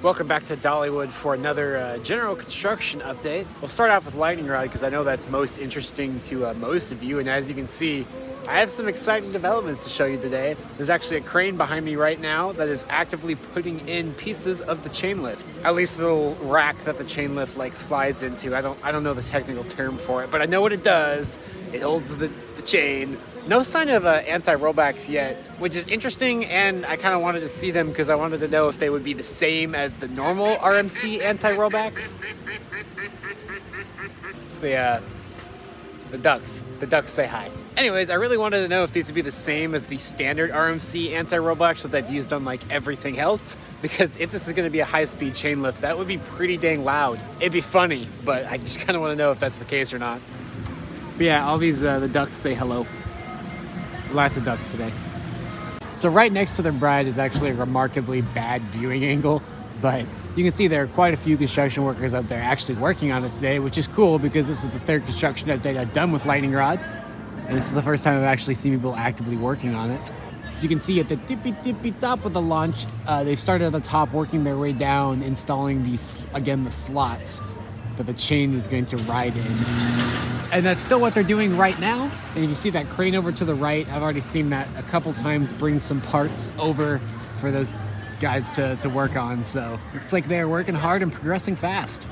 Welcome back to Dollywood for another general construction update. We'll start off with lightning rod because I know that's most interesting to most of you, and as you can see, I have some exciting developments to show you today. There's actually a crane behind me right now that is actively putting in pieces of the chain lift. At least the little rack that the chain lift like slides into. I don't know the technical term for it, but I know what it does. It holds the chain. No sign of anti-rollbacks yet, which is interesting, and I kind of wanted to see them because I wanted to know if they would be the same as the normal RMC anti-rollbacks. It's the ducks. The ducks say hi. Anyways, I really wanted to know if these would be the same as the standard RMC anti-rollbacks that I've used on like everything else, because if this is going to be a high-speed chain lift, that would be pretty dang loud. It'd be funny, but I just kind of want to know if that's the case or not. But yeah, all these, the ducks say hello. Lots of ducks today. So right next to the bride is actually a remarkably bad viewing angle, but you can see there are quite a few construction workers out there actually working on it today, which is cool because this is the third construction update I've done with lightning rod, and this is the first time I've actually seen people actively working on it. So you can see at the tippy top of the launch, they started at the top, working their way down, installing the slots that the chain is going to ride in. And that's still what they're doing right now. And if you see that crane over to the right, I've already seen that a couple times bring some parts over for those guys to work on. So it's like they're working hard and progressing fast.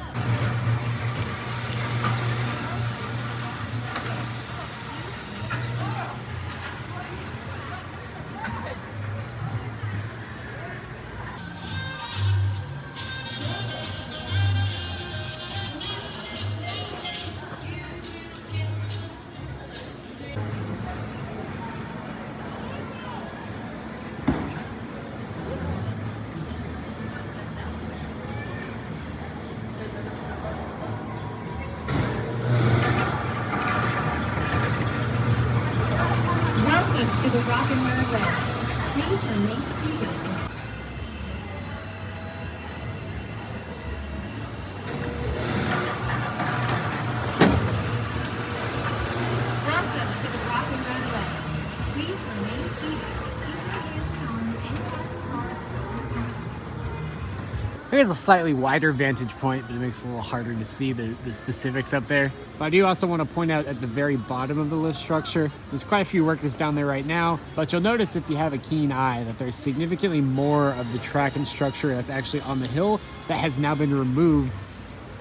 To the rock and roll way. Please remain seated. Welcome to the rock and roll way. Please remain seated. Keep your hands calm and Here's a slightly wider vantage point, but it makes it a little harder to see the specifics up there. But I do also want to point out at the very bottom of the lift structure, there's quite a few workers down there right now, but you'll notice if you have a keen eye that there's significantly more of the tracking structure that's actually on the hill that has now been removed,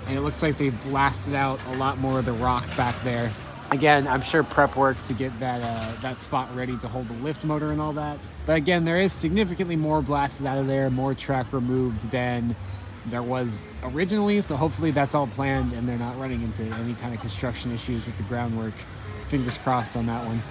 and it looks like they've blasted out a lot more of the rock back there. Again, I'm sure prep work to get that spot ready to hold the lift motor and all that. But again, there is significantly more blasted out of there, more track removed than there was originally. So hopefully that's all planned and they're not running into any kind of construction issues with the groundwork. Fingers crossed on that one.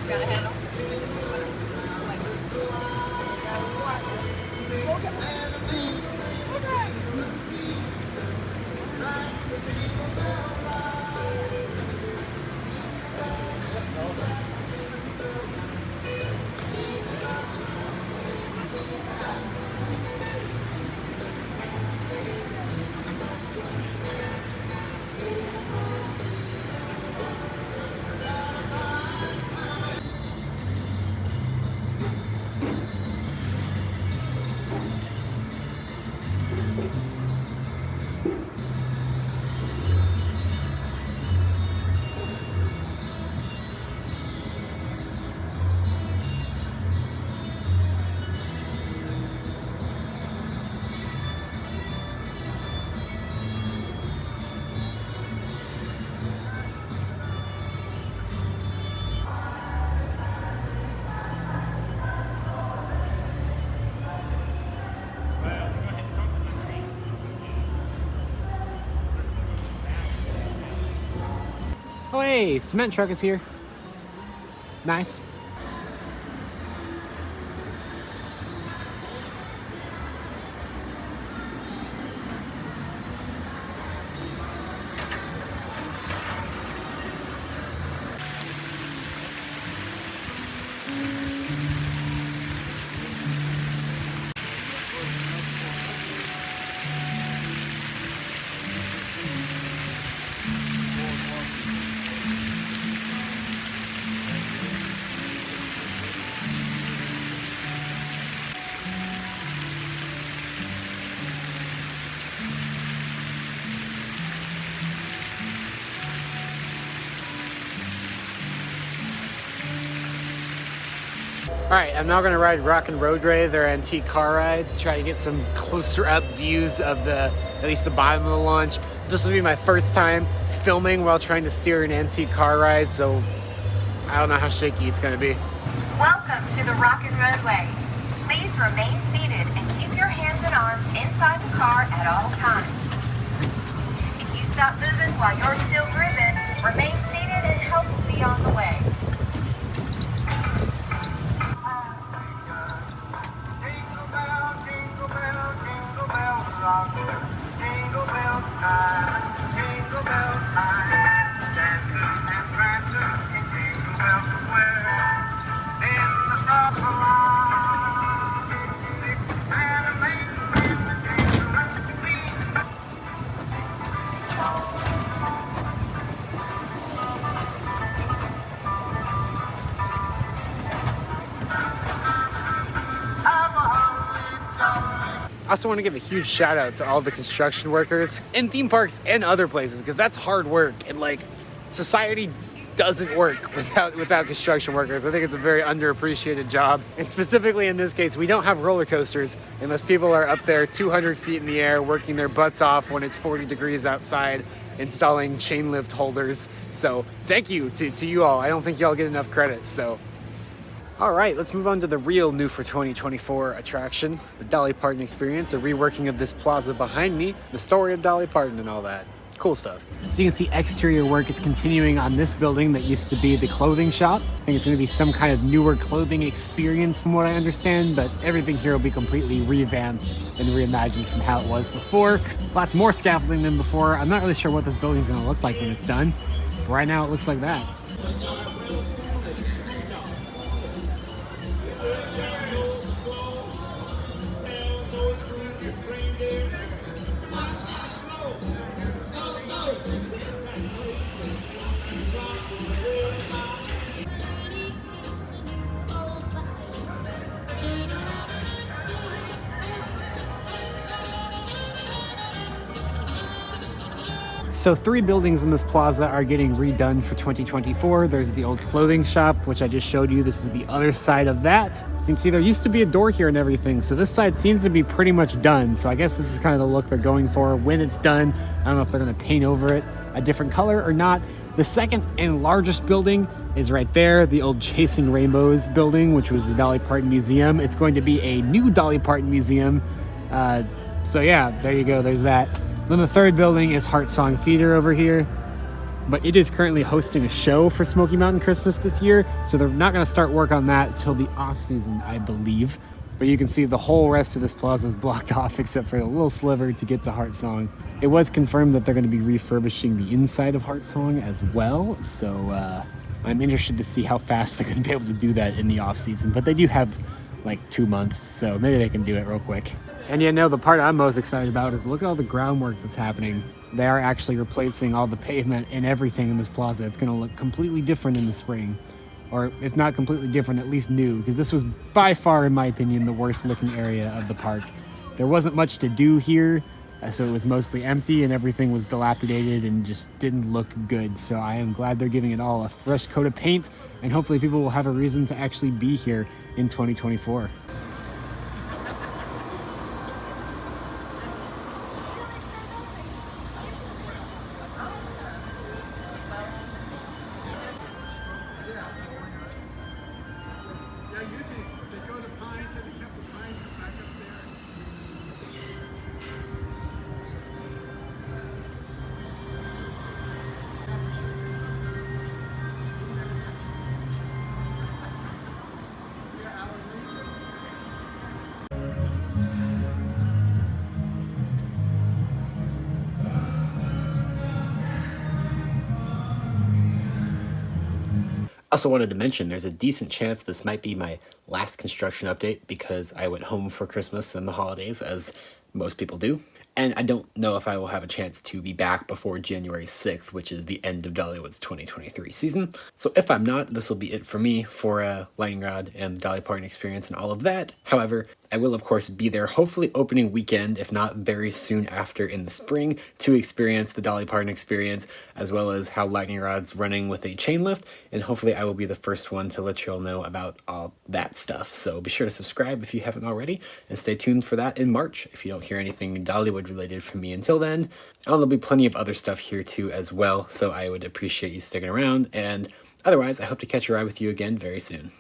Got a handle? Oh hey, cement truck is here. Nice. Alright, I'm now going to ride Rock and Roadway, their antique car ride, to try to get some closer up views of at least the bottom of the launch. This will be my first time filming while trying to steer an antique car ride, so I don't know how shaky it's going to be. Welcome to the Rock and Roadway. Please remain seated and keep your hands and arms inside the car at all times. If you stop moving while you're still grooving, remain seated and help will be on the way. Jingle bell time, jingle bell time, dancing and prancing in Jingle Bell Square. In the top of line, and a maiden in the jingle bell I also want to give a huge shout out to all the construction workers in theme parks and other places, because that's hard work, and like society doesn't work without construction workers. I think it's a very underappreciated job, and specifically in this case we don't have roller coasters unless people are up there 200 feet in the air working their butts off when it's 40 degrees outside installing chain lift holders. So thank you to you all. I don't think y'all get enough credit. So all right, let's move on to the real new for 2024 attraction, the Dolly Parton Experience, a reworking of this plaza behind me, the story of Dolly Parton and all that. Cool stuff. So you can see exterior work is continuing on this building that used to be the clothing shop. I think it's going to be some kind of newer clothing experience from what I understand, but everything here will be completely revamped and reimagined from how it was before. Lots more scaffolding than before. I'm not really sure what this building is going to look like when it's done, but right now it looks like that. So 3 buildings in this plaza are getting redone for 2024. There's the old clothing shop, which I just showed you. This is the other side of that. You can see there used to be a door here and everything. So this side seems to be pretty much done. So I guess this is kind of the look they're going for when it's done. I don't know if they're going to paint over it a different color or not. The second and largest building is right there, the old Chasing Rainbows building, which was the Dolly Parton Museum. It's going to be a new Dolly Parton Museum. So yeah, there you go, there's that. Then the third building is Heart Song Theater over here, but it is currently hosting a show for Smoky Mountain Christmas this year, so they're not going to start work on that till the off season, I believe. But you can see the whole rest of this plaza is blocked off except for a little sliver to get to Heart Song. It was confirmed that they're going to be refurbishing the inside of Heart Song as well, so I'm interested to see how fast they're going to be able to do that in the off season. But they do have like 2 months, so maybe they can do it real quick. And you know, the part I'm most excited about is look at all the groundwork that's happening. They are actually replacing all the pavement and everything in this plaza. It's going to look completely different in the spring. Or if not completely different, at least new. Because this was by far, in my opinion, the worst looking area of the park. There wasn't much to do here, so it was mostly empty and everything was dilapidated and just didn't look good. So I am glad they're giving it all a fresh coat of paint, and hopefully people will have a reason to actually be here in 2024. Also wanted to mention there's a decent chance this might be my last construction update because I went home for Christmas and the holidays, as most people do. And I don't know if I will have a chance to be back before January 6th, which is the end of Dollywood's 2023 season. So if I'm not, this will be it for me for Lightning Rod and the Dolly Parton Experience and all of that. However, I will of course be there hopefully opening weekend, if not very soon after in the spring, to experience the Dolly Parton Experience, as well as how Lightning Rod's running with a chain lift, and hopefully I will be the first one to let you all know about all that stuff. So be sure to subscribe if you haven't already, and stay tuned for that in March if you don't hear anything Dollywood related from me until then. And there'll be plenty of other stuff here too as well, so I would appreciate you sticking around, and otherwise I hope to catch a ride with you again very soon.